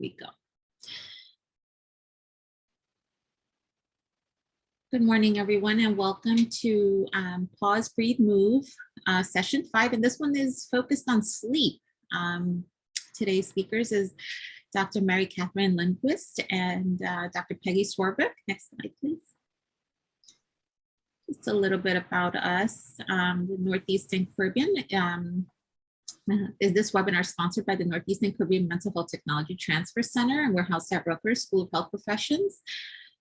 we go. Good morning, everyone, and welcome to Pause, Breathe, Move, session 5. And this one is focused on sleep. Today's speakers is Dr. Mary Catherine Lindquist and Dr. Peggy Swarbrick. Next slide, please. Just a little bit about us. The Northeastern Caribbean. Is this webinar sponsored by the Northeastern Caribbean Mental Health Technology Transfer Center, and we're housed at Rutgers School of Health Professions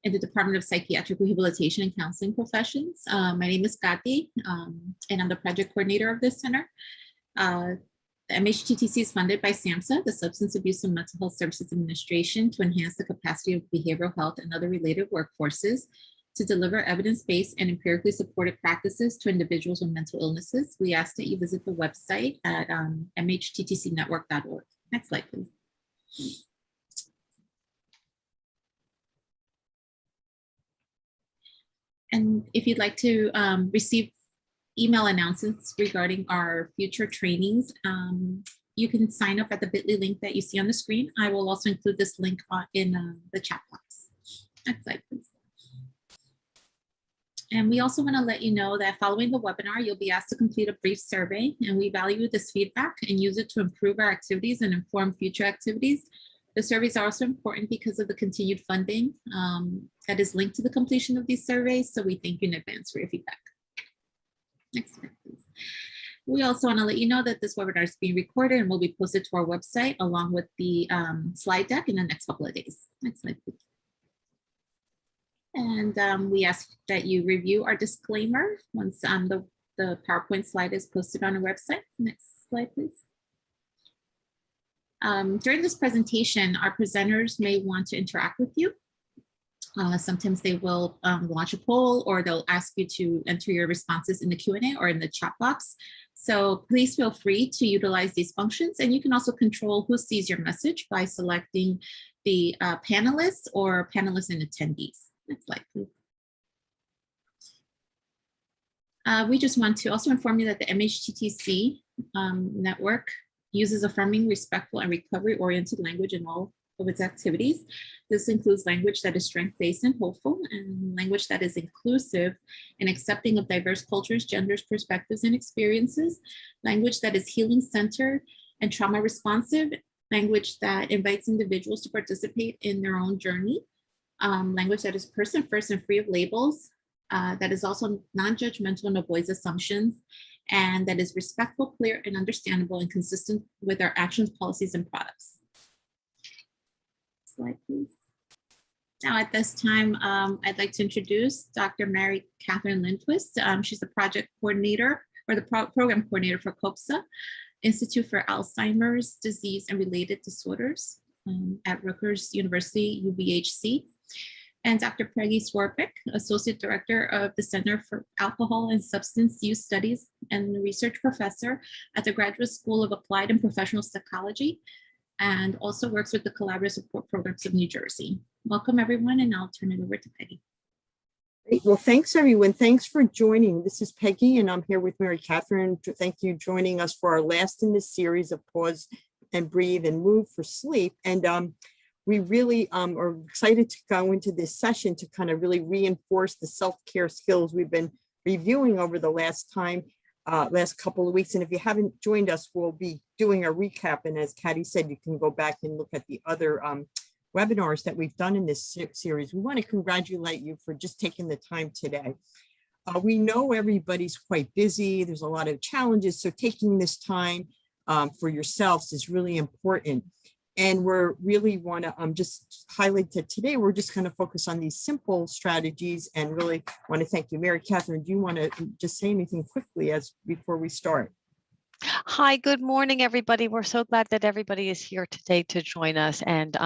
in the Department of Psychiatric Rehabilitation and Counseling Professions. My name is Gati, and I'm the project coordinator of this center. The MHTTC is funded by SAMHSA, the Substance Abuse and Mental Health Services Administration, to enhance the capacity of behavioral health and other related workforces to deliver evidence-based and empirically supported practices to individuals with mental illnesses. We ask that you visit the website at mhttcnetwork.org. Next slide, please. And if you'd like to receive email announcements regarding our future trainings, you can sign up at the bit.ly link that you see on the screen. I will also include this link in the chat box. Next slide, please. And we also want to let you know that following the webinar, you'll be asked to complete a brief survey, and we value this feedback and use it to improve our activities and inform future activities. The surveys are also important because of the continued funding that is linked to the completion of these surveys. So we thank you in advance for your feedback. Next slide, please. We also want to let you know that this webinar is being recorded and will be posted to our website along with the slide deck in the next couple of days. Next slide, please. And we ask that you review our disclaimer once the PowerPoint slide is posted on our website. Next slide, please. During this presentation, our presenters may want to interact with you. Sometimes they will launch a poll, or they'll ask you to enter your responses in the Q&A or in the chat box. So please feel free to utilize these functions, and you can also control who sees your message by selecting the panelists or panelists and attendees. Next slide, please. We just want to also inform you that the MHTTC network uses affirming, respectful, and recovery-oriented language in all of its activities. This includes language that is strength-based and hopeful, and language that is inclusive and accepting of diverse cultures, genders, perspectives, and experiences, language that is healing-centered and trauma-responsive, language that invites individuals to participate in their own journey, language that is person-first and free of labels, that is also non-judgmental and avoids assumptions, and that is respectful, clear, and understandable and consistent with our actions, policies, and products. Slide, please. Now at this time, I'd like to introduce Dr. Mary Catherine Lindquist. She's the project coordinator or the program coordinator for COPSA, Institute for Alzheimer's Disease and Related Disorders at Rutgers University, UVHC. And Dr. Peggy Swarbrick, Associate Director of the Center for Alcohol and Substance Use Studies and Research Professor at the Graduate School of Applied and Professional Psychology, and also works with the Collaborative Support Programs of New Jersey. Welcome, everyone, and I'll turn it over to Peggy. Great. Well, thanks, everyone. Thanks for joining. This is Peggy, and I'm here with Mary Catherine. Thank you for joining us for our last in this series of Pause and Breathe and Move for Sleep. And we really are excited to go into this session to kind of really reinforce the self-care skills we've been reviewing over the last couple of weeks. And if you haven't joined us, we'll be doing a recap. And as Katty said, you can go back and look at the other webinars that we've done in this series. We want to congratulate you for just taking the time today. We know everybody's quite busy. There's a lot of challenges. So taking this time for yourselves is really important. And we're really want to just highlight that today, we're just going to focus on these simple strategies and really want to thank you. Mary Catherine, do you want to just say anything quickly before we start? Hi, good morning, everybody. We're so glad that everybody is here today to join us. And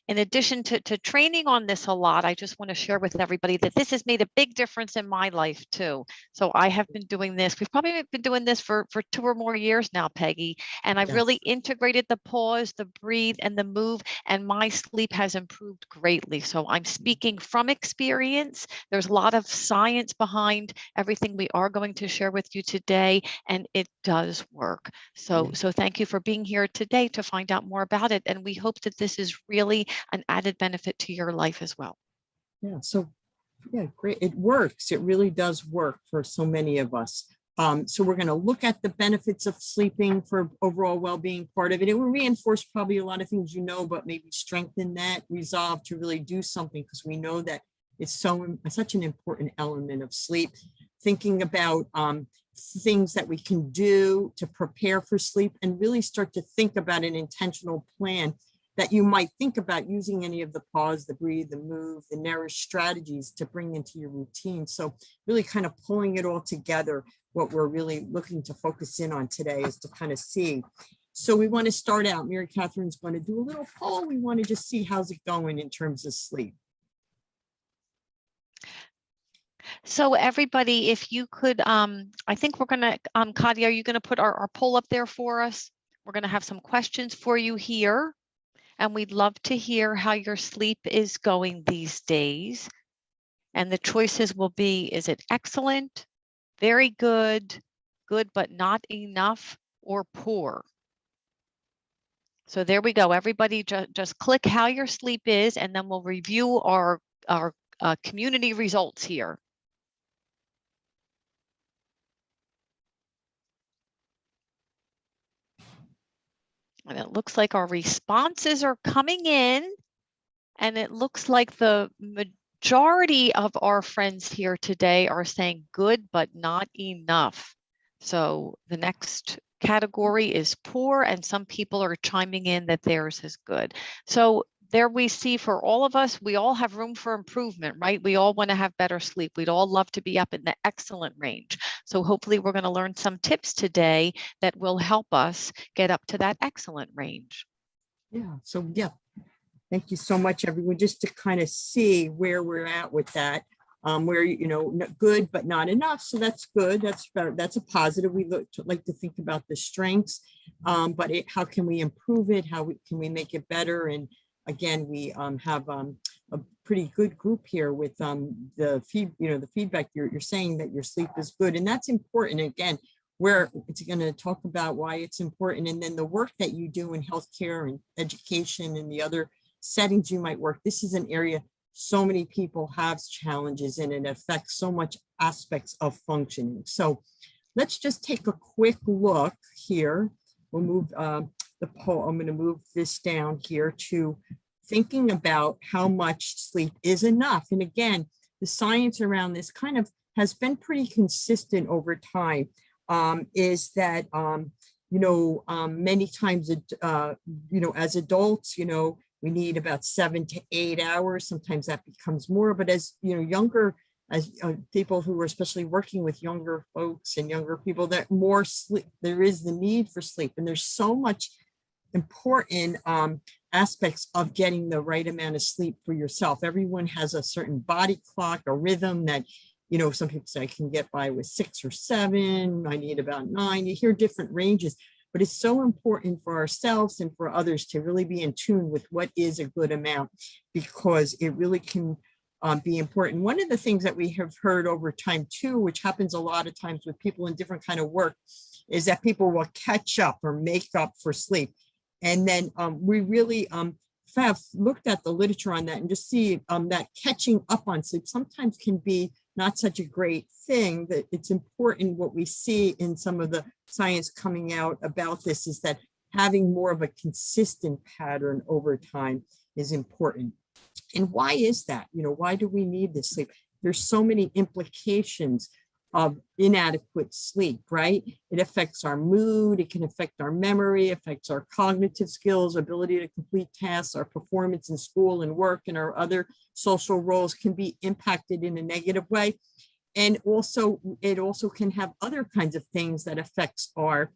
in addition to training on this a lot, I just want to share with everybody that this has made a big difference in my life too. So I have been doing this. We've probably been doing this for 2 or more years now, Peggy. And I've really integrated the pause, the breathe, and the move, and my sleep has improved greatly. So I'm speaking from experience. There's a lot of science behind everything we are going to share with you today, and it does work. work. So thank you for being here today to find out more about it. And we hope that this is really an added benefit to your life as well. Yeah, so yeah, great. It works. It really does work for so many of us. So we're going to look at the benefits of sleeping for overall well-being part of it. It will reinforce probably a lot of things you know, but maybe strengthen that resolve to really do something, because we know that it's such an important element of sleep. Thinking about things that we can do to prepare for sleep and really start to think about an intentional plan that you might think about using any of the pause, the breathe, the move, the nourish strategies to bring into your routine. So really kind of pulling it all together. What we're really looking to focus in on today is to kind of see. So we want to start out, Mary Catherine's going to do a little poll. We want to just see how's it going in terms of sleep. So everybody, if you could, I think we're going to, Kadi, are you going to put our poll up there for us? We're going to have some questions for you here. And we'd love to hear how your sleep is going these days. And the choices will be, is it excellent, very good, good but not enough, or poor? So there we go. Everybody just click how your sleep is, and then we'll review our community results here. And it looks like our responses are coming in, and it looks like the majority of our friends here today are saying good, but not enough. So the next category is poor, and some people are chiming in that theirs is good. So there we see for all of us, we all have room for improvement, right? We all want to have better sleep. We'd all love to be up in the excellent range. So hopefully we're going to learn some tips today that will help us get up to that excellent range. Yeah, so yeah, thank you so much, everyone, just to kind of see where we're at with that, where, you know, good, but not enough. So that's good. That's a positive. We like to think about the strengths, but how can we improve it? Can we make it better? And again, we have a pretty good group here with the feedback. You're saying that your sleep is good, and that's important. Again, where it's going to talk about why it's important, and then the work that you do in healthcare and education and the other settings you might work. This is an area so many people have challenges in, and it affects so much aspects of functioning. So let's just take a quick look here. We'll move the poll. I'm going to move this down here to thinking about how much sleep is enough. And again, the science around this kind of has been pretty consistent over time. Is that, many times, as adults, we need about 7 to 8 hours. Sometimes that becomes more, but as people who are especially working with younger folks and younger people, that more sleep, there is the need for sleep. And there's so much important aspects of getting the right amount of sleep for yourself. Everyone has a certain body clock, a rhythm that, some people say I can get by with 6 or 7, I need about 9. You hear different ranges, but it's so important for ourselves and for others to really be in tune with what is a good amount, because it really can be important. One of the things that we have heard over time too, which happens a lot of times with people in different kind of work, is that people will catch up or make up for sleep. And then we really have looked at the literature on that and just see that catching up on sleep sometimes can be not such a great thing. That it's important. What we see in some of the science coming out about this is that having more of a consistent pattern over time is important. And why is that? Why do we need this sleep? There's so many implications of inadequate sleep, right? It affects our mood, it can affect our memory, affects our cognitive skills, ability to complete tasks, our performance in school and work, and our other social roles can be impacted in a negative way. And also, it also can have other kinds of things that affects our,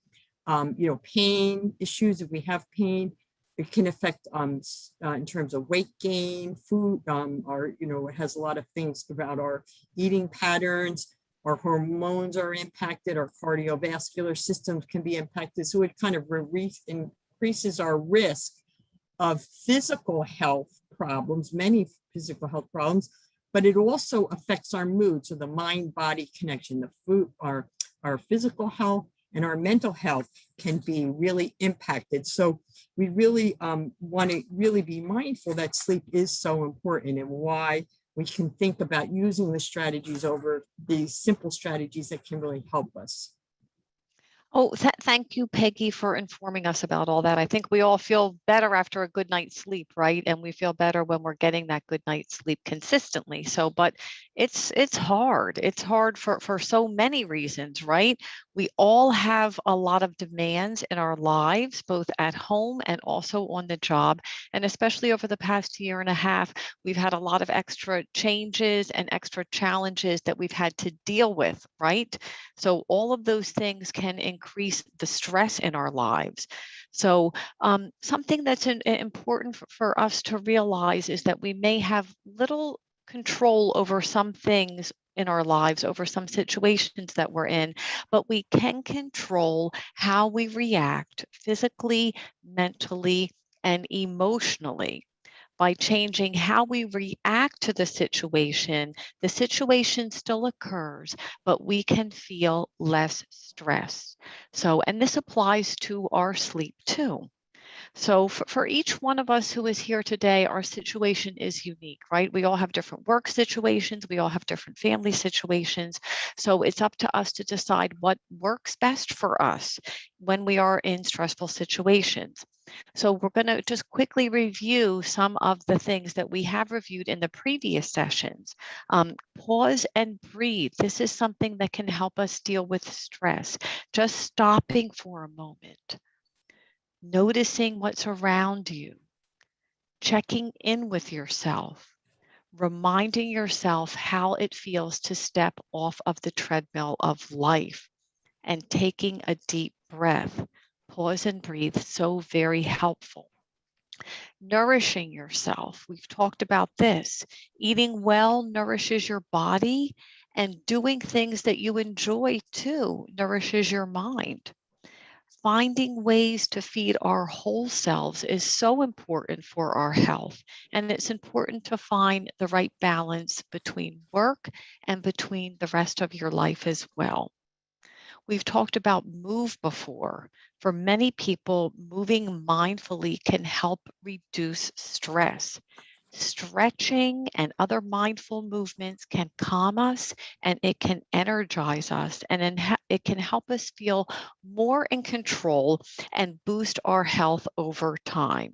pain issues. If we have pain, it can affect in terms of weight gain, food, it has a lot of things about our eating patterns. Our hormones are impacted, our cardiovascular systems can be impacted. So it kind of increases our risk of physical health problems, many physical health problems, but it also affects our mood. So the mind-body connection, the food, our physical health and our mental health can be really impacted. So we really want to really be mindful that sleep is so important, and why we can think about using the strategies over these simple strategies that can really help us. Oh, thank you, Peggy, for informing us about all that. I think we all feel better after a good night's sleep, right? And we feel better when we're getting that good night's sleep consistently. So, but it's hard. It's hard for so many reasons, right? We all have a lot of demands in our lives, both at home and also on the job. And especially over the past year and a half, we've had a lot of extra changes and extra challenges that we've had to deal with, right? So all of those things can increase the stress in our lives. So something that's important for us to realize is that we may have little control over some things in our lives, over some situations that we're in, but we can control how we react physically, mentally, and emotionally. By changing how we react to the situation still occurs, but we can feel less stress. So, and this applies to our sleep too. So for each one of us who is here today, our situation is unique, right? We all have different work situations. We all have different family situations. So it's up to us to decide what works best for us when we are in stressful situations. So we're going to just quickly review some of the things that we have reviewed in the previous sessions. Pause and breathe. This is something that can help us deal with stress. Just stopping for a moment, noticing what's around you, checking in with yourself, reminding yourself how it feels to step off of the treadmill of life, and taking a deep breath. Pause and breathe, so very helpful. Nourishing yourself. We've talked about this. Eating well nourishes your body, and doing things that you enjoy too nourishes your mind. Finding ways to feed our whole selves is so important for our health. And it's important to find the right balance between work and between the rest of your life as well. We've talked about move before. For many people, moving mindfully can help reduce stress. Stretching and other mindful movements can calm us, and it can energize us, and it can help us feel more in control and boost our health over time.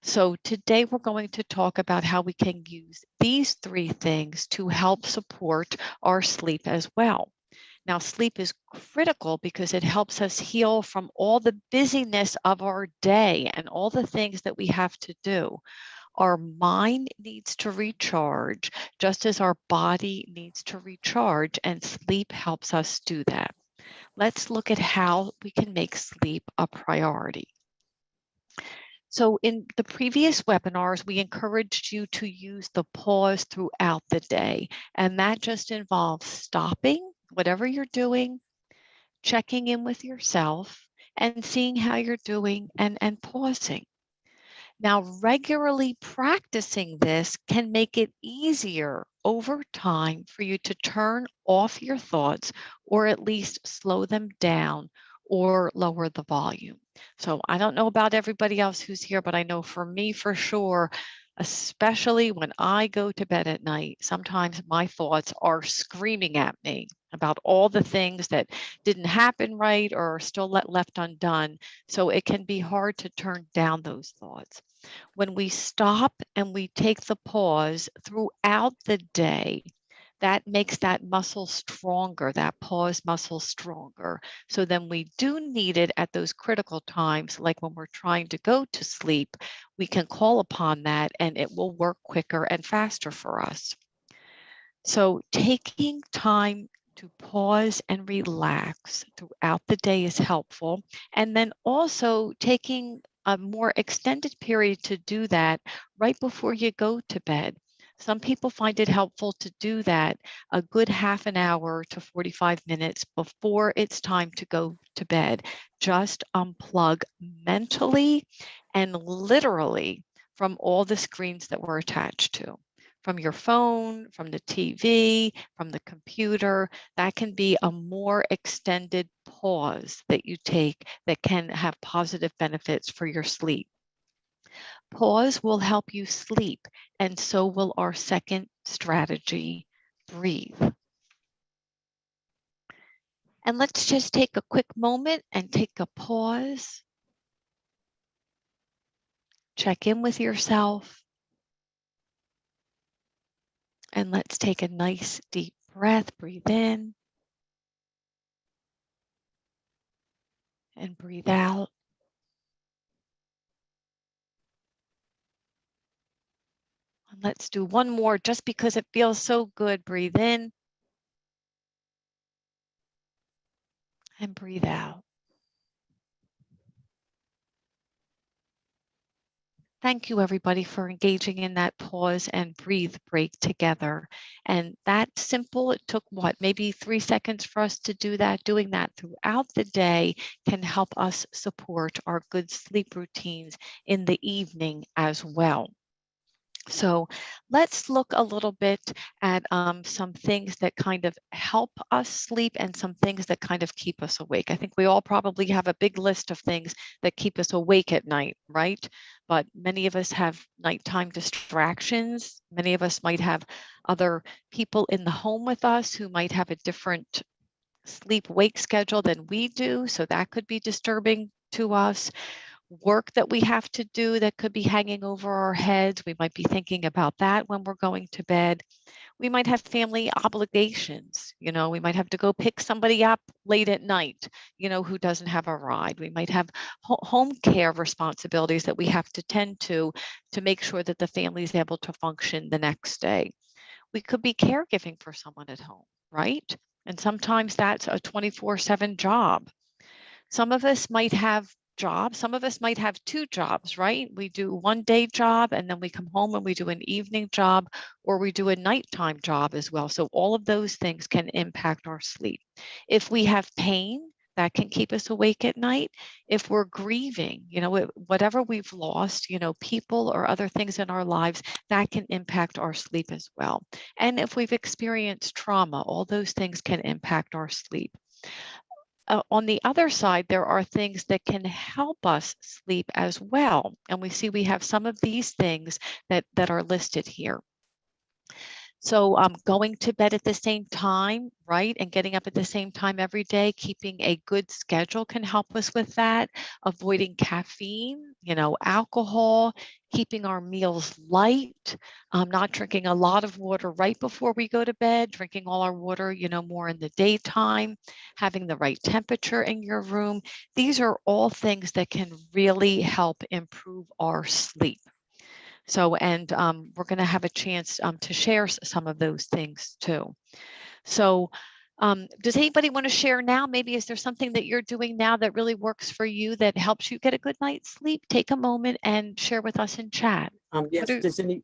So today we're going to talk about how we can use these three things to help support our sleep as well. Now, sleep is critical because it helps us heal from all the busyness of our day and all the things that we have to do. Our mind needs to recharge just as our body needs to recharge, and sleep helps us do that. Let's look at how we can make sleep a priority. So in the previous webinars, we encouraged you to use the pause throughout the day, and that just involves stopping whatever you're doing, checking in with yourself, and seeing how you're doing and pausing. Now, regularly practicing this can make it easier over time for you to turn off your thoughts, or at least slow them down or lower the volume. So I don't know about everybody else who's here, but I know for me for sure, especially when I go to bed at night, sometimes my thoughts are screaming at me about all the things that didn't happen right or are still left undone. So it can be hard to turn down those thoughts. When we stop and we take the pause throughout the day, that makes that muscle stronger, that pause muscle stronger. So then we do need it at those critical times, like when we're trying to go to sleep, we can call upon that and it will work quicker and faster for us. So taking time to pause and relax throughout the day is helpful. And then also taking a more extended period to do that right before you go to bed. Some people find it helpful to do that a good half an hour to 45 minutes before it's time to go to bed. Just unplug mentally and literally from all the screens that we're attached to. from your phone, from the TV, from the computer. That can be a more extended pause that you take that can have positive benefits for your sleep. Pause will help you sleep, and so will our second strategy, breathe. And let's just take a quick moment and take a pause. Check in with yourself. And let's take a nice deep breath. Breathe in and breathe out. And let's do one more just because it feels so good. Breathe in and breathe out. Thank you, everybody, for engaging in that pause and breathe break together. And that simple, it took what, maybe 3 seconds for us to do that. Doing that throughout the day can help us support our good sleep routines in the evening as well. So let's look a little bit at some things that kind of help us sleep and some things that kind of keep us awake. I think we all probably have a big list of things that keep us awake at night, right? But many of us have nighttime distractions. Many of us might have other people in the home with us who might have a different sleep-wake schedule than we do. So that could be disturbing to us. Work that we have to do that could be hanging over our heads. We might be thinking about that when we're going to bed. We might have family obligations. We might have to go pick somebody up late at night, who doesn't have a ride. We might have home care responsibilities that we have to tend to make sure that the family is able to function the next day. We could be caregiving for someone at home, right? And sometimes that's a 24/7 job. Some of us might have jobs. Some of us might have 2 jobs, right? We do one day job and then we come home and we do an evening job, or we do a nighttime job as well. So all of those things can impact our sleep. If we have pain, that can keep us awake at night. If we're grieving, whatever we've lost, people or other things in our lives, that can impact our sleep as well. And if we've experienced trauma, all those things can impact our sleep. On the other side, there are things that can help us sleep as well. And we see we have some of these things that are listed here. So going to bed at the same time, right, and getting up at the same time every day, keeping a good schedule can help us with that. Avoiding caffeine, alcohol, keeping our meals light, not drinking a lot of water right before we go to bed, drinking all our water, more in the daytime, having the right temperature in your room. These are all things that can really help improve our sleep. So, and we're going to have a chance to share some of those things too. So does anybody want to share now? Maybe is there something that you're doing now that really works for you that helps you get a good night's sleep? Take a moment and share with us in chat. Yes, does any?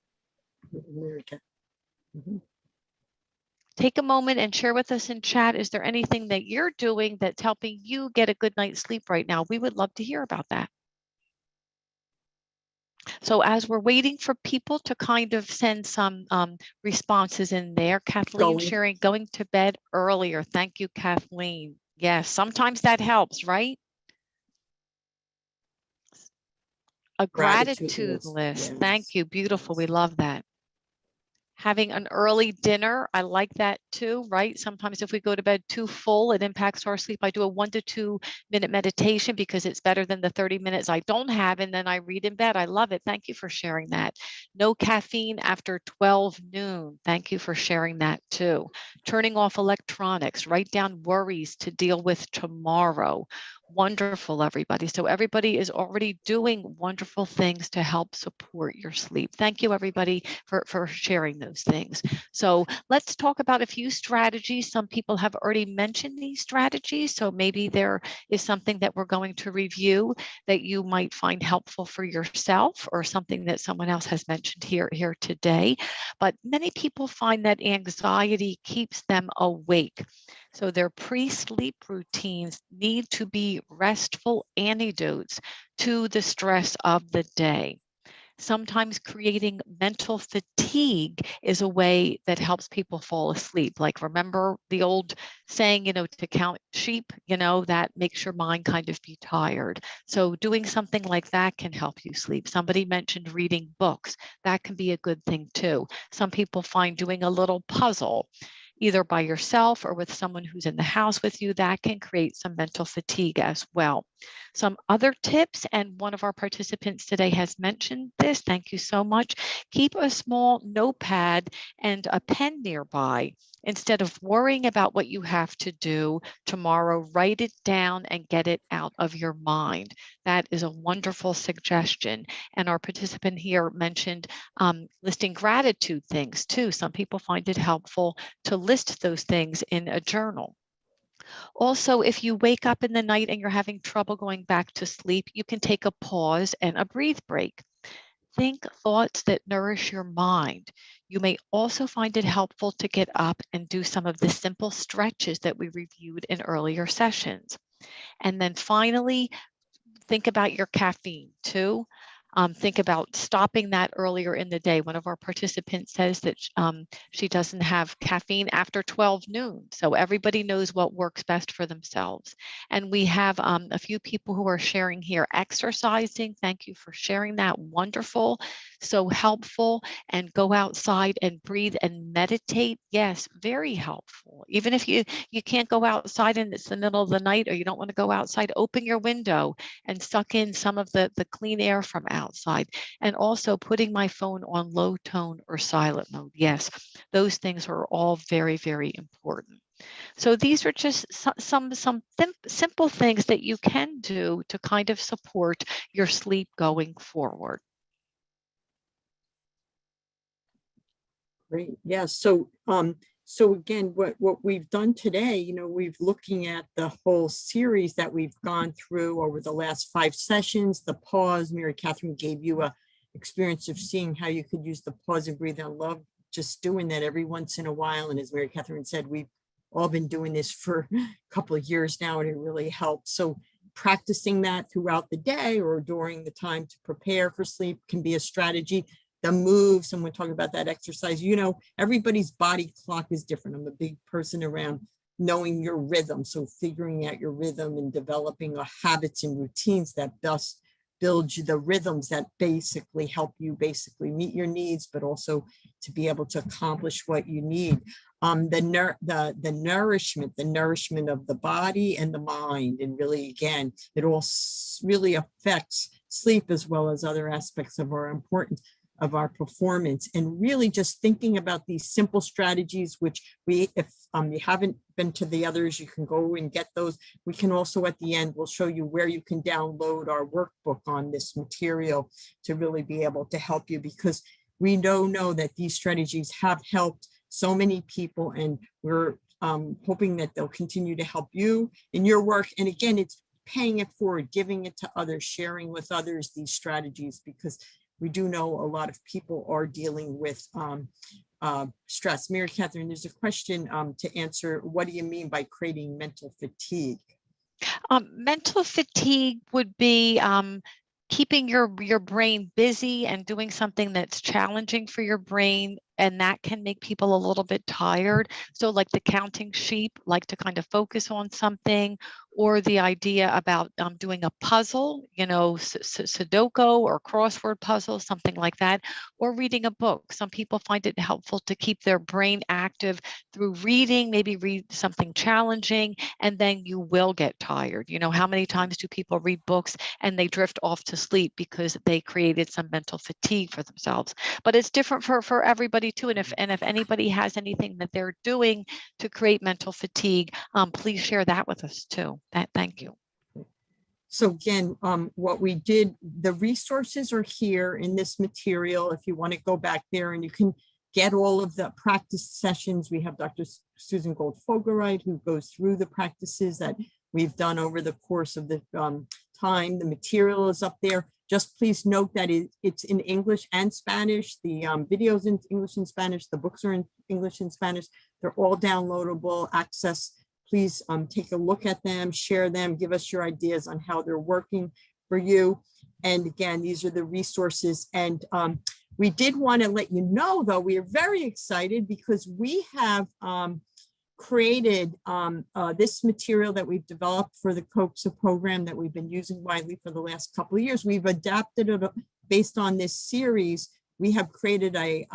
Take a moment and share with us in chat. Is there anything that you're doing that's helping you get a good night's sleep right now? We would love to hear about that. So as we're waiting for people to kind of send some responses in there, Kathleen sharing going to bed earlier. Thank you, Kathleen. Yes, sometimes that helps, right? A gratitude list. Yes. Thank you. Beautiful. We love that. Having an early dinner, I like that too, right? Sometimes if we go to bed too full, it impacts our sleep. I do a 1 to 2 minute meditation because it's better than the 30 minutes I don't have, and then I read in bed. I love it. Thank you for sharing that. No caffeine after 12 noon. Thank you for sharing that too. Turning off electronics, write down worries to deal with tomorrow. Wonderful, everybody. So everybody is already doing wonderful things to help support your sleep. Thank you, everybody, for sharing those things. So let's talk about a few strategies. Some people have already mentioned these strategies, so maybe there is something that we're going to review that you might find helpful for yourself, or something that someone else has mentioned here today. But many people find that anxiety keeps them awake. So their pre-sleep routines need to be restful antidotes to the stress of the day. Sometimes creating mental fatigue is a way that helps people fall asleep. Like, remember the old saying, to count sheep, that makes your mind kind of be tired. So doing something like that can help you sleep. Somebody mentioned reading books. That can be a good thing too. Some people find doing a little puzzle, either by yourself or with someone who's in the house with you, that can create some mental fatigue as well. Some other tips, and one of our participants today has mentioned this, thank you so much. Keep a small notepad and a pen nearby. Instead of worrying about what you have to do tomorrow, write it down and get it out of your mind. That is a wonderful suggestion. And our participant here mentioned listing gratitude things too. Some people find it helpful to list those things in a journal. Also, if you wake up in the night and you're having trouble going back to sleep, you can take a pause and a breathe break. Think thoughts that nourish your mind. You may also find it helpful to get up and do some of the simple stretches that we reviewed in earlier sessions. And then finally, think about your caffeine too. Think about stopping that earlier in the day. One of our participants says that she doesn't have caffeine after 12 noon. So everybody knows what works best for themselves. And we have a few people who are sharing here exercising. Thank you for sharing that. Wonderful. So helpful. And go outside and breathe and meditate. Yes, very helpful. Even if you can't go outside and it's the middle of the night, or you don't want to go outside, open your window and suck in some of the clean air from outside. And also putting my phone on low tone or silent mode. Yes, those things are all very, very important. So these are just some simple things that you can do to kind of support your sleep going forward. Great. Yeah. So again, what we've done today, we've looking at the whole series that we've gone through over the last 5 sessions, the pause. Mary Catherine gave you a experience of seeing how you could use the pause and breathe. I love just doing that every once in a while. And as Mary Catherine said, we've all been doing this for a couple of years now, and it really helps. So practicing that throughout the day or during the time to prepare for sleep can be a strategy. The move, someone talking about that exercise, everybody's body clock is different. I'm a big person around knowing your rhythm. So figuring out your rhythm and developing habits and routines that best build you the rhythms that basically help you basically meet your needs, but also to be able to accomplish what you need. The nourishment of the body and the mind. And really, again, it all really affects sleep as well as other aspects of our performance. And really just thinking about these simple strategies, which if you haven't been to the others, you can go and get those. We can also at the end, we'll show you where you can download our workbook on this material to really be able to help you, because we know that these strategies have helped so many people, and we're hoping that they'll continue to help you in your work. And again, it's paying it forward, giving it to others, sharing with others these strategies, because we do know a lot of people are dealing with stress. Mary Catherine, there's a question to answer. What do you mean by creating mental fatigue? Mental fatigue would be keeping your brain busy and doing something that's challenging for your brain, and that can make people a little bit tired. So like the counting sheep, like to kind of focus on something, or the idea about doing a puzzle, Sudoku or crossword puzzle, something like that, or reading a book. Some people find it helpful to keep their brain active through reading, maybe read something challenging, and then you will get tired. How many times do people read books and they drift off to sleep because they created some mental fatigue for themselves? But it's different for everybody too. And if anybody has anything that they're doing to create mental fatigue, please share that with us too. Thank you. So again, what we did, the resources are here in this material. If you want to go back there, and you can get all of the practice sessions. We have Dr. Susan Gold-Fogelreit, who goes through the practices that we've done over the course of the time. The material is up there. Just please note that it's in English and Spanish. The videos in English and Spanish. The books are in English and Spanish. They're all downloadable access. Please take a look at them, share them, give us your ideas on how they're working for you. And again, these are the resources. And we did want to let you know, though, we are very excited because we have created this material that we've developed for the COPSA program that we've been using widely for the last couple of years. We've adapted it based on this series. We have created a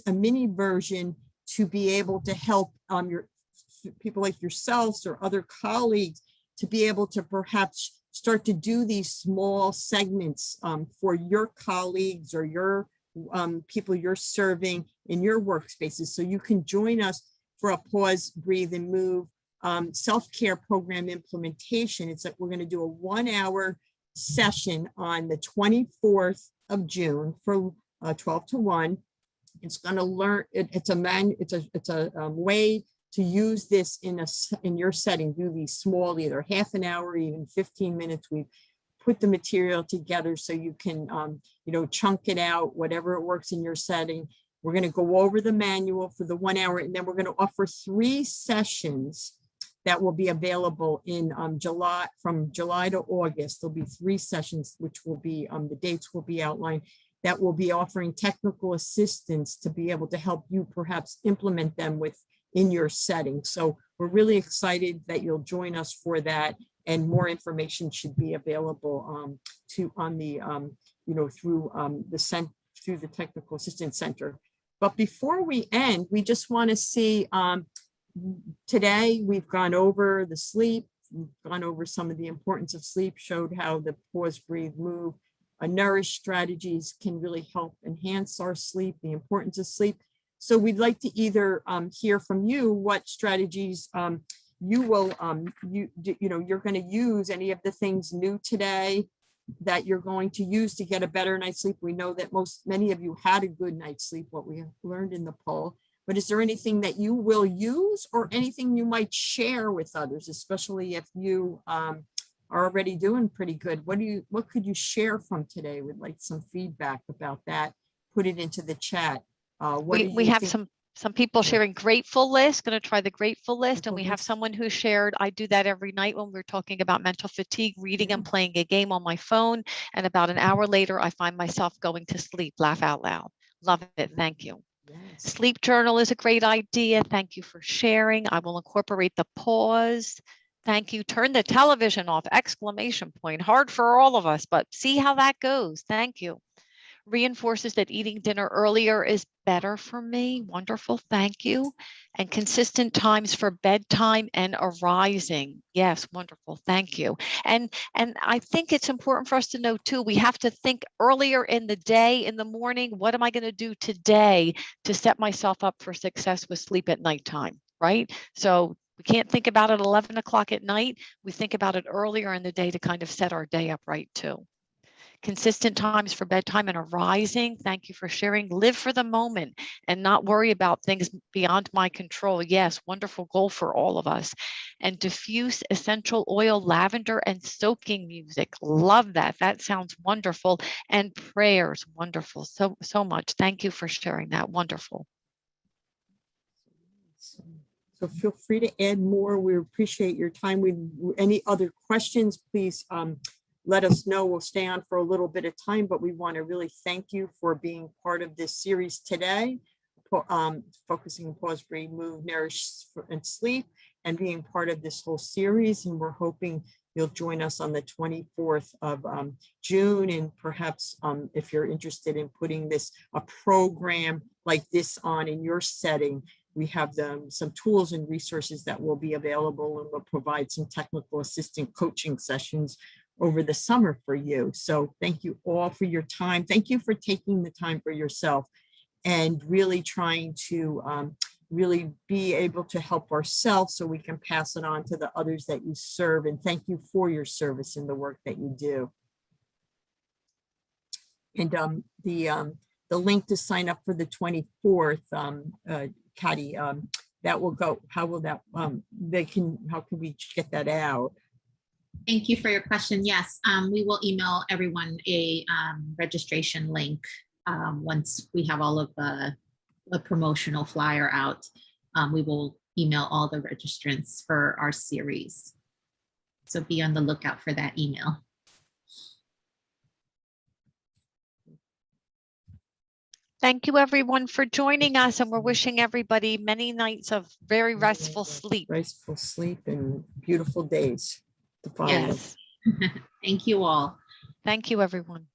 mini version to be able to help your people like yourselves or other colleagues to be able to perhaps start to do these small segments for your colleagues or your people you're serving in your workspaces. So you can join us for a Pause, Breathe, and Move self-care program implementation. It's like we're going to do a 1-hour session on the 24th of June for 12 to 1. It's going to learn. It's a way to use this in your setting. Do these small, either half an hour, even 15 minutes. We put the material together so you can, chunk it out, whatever it works in your setting. We're going to go over the manual for the 1 hour, and then we're going to offer 3 sessions that will be available in July, from July to August. There'll be 3 sessions, which will be, the dates will be outlined, that will be offering technical assistance to be able to help you perhaps implement them in your setting. So we're really excited that you'll join us for that, and more information should be available through the Technical Assistance Center. But before we end, we just want to see, today we've gone over the sleep, we've gone over some of the importance of sleep, showed how the Pause, Breathe, Move, Nourish strategies can really help enhance our sleep, the importance of sleep. So we'd like to either hear from you what strategies you will, you're going to use, any of the things new today that you're going to use to get a better night's sleep. We know that many of you had a good night's sleep, what we have learned in the poll, but is there anything that you will use or anything you might share with others, especially if you are already doing pretty good? What could you share from today? We'd like some feedback about that. Put it into the chat. We have some people sharing grateful list, going to try the grateful list. And we have list. someone who shared, I do that every night when we're talking about mental fatigue, reading and playing a game on my phone. And about an hour later, I find myself going to sleep, laugh out loud. Love it. Thank you. Yes. Sleep journal is a great idea. Thank you for sharing. I will incorporate the pause. Thank you. Turn the television off, exclamation point. Hard for all of us, but see how that goes. Thank you. Reinforces that eating dinner earlier is better for me. Wonderful. Thank you. And consistent times for bedtime and arising. Yes, wonderful. Thank you. And I think it's important for us to know too, we have to think earlier in the day, in the morning, what am I going to do today to set myself up for success with sleep at nighttime, right? So we can't think about it 11 o'clock at night. We think about it earlier in the day to kind of set our day up right too. Consistent times for bedtime and arising. Thank you for sharing. Live for the moment and not worry about things beyond my control. Yes, wonderful goal for all of us. And diffuse essential oil, lavender, and soaking music. Love that. That sounds wonderful. And prayers, wonderful. So much. Thank you for sharing that. Wonderful. So feel free to add more. We appreciate your time. Any other questions, please let us know. We'll stay on for a little bit of time, but we want to really thank you for being part of this series today, focusing on Pause, Breathe, Move, Nourish, and Sleep, and being part of this whole series. And we're hoping you'll join us on the 24th of June. And perhaps if you're interested in putting a program like this on in your setting, we have some tools and resources that will be available, and we'll provide some technical assistant coaching sessions over the summer for you. So thank you all for your time. Thank you for taking the time for yourself and really trying to really be able to help ourselves so we can pass it on to the others that you serve. And thank you for your service and the work that you do. And the link to sign up for the 24th, Patty, that will go, how will that, how can we get that out? Thank you for your question. Yes, we will email everyone a registration link once we have all of the promotional flyer out. We will email all the registrants for our series. So be on the lookout for that email. Thank you, everyone, for joining us, and we're wishing everybody many nights of very restful sleep. Restful sleep and beautiful days to follow. Yes. Thank you all. Thank you, everyone.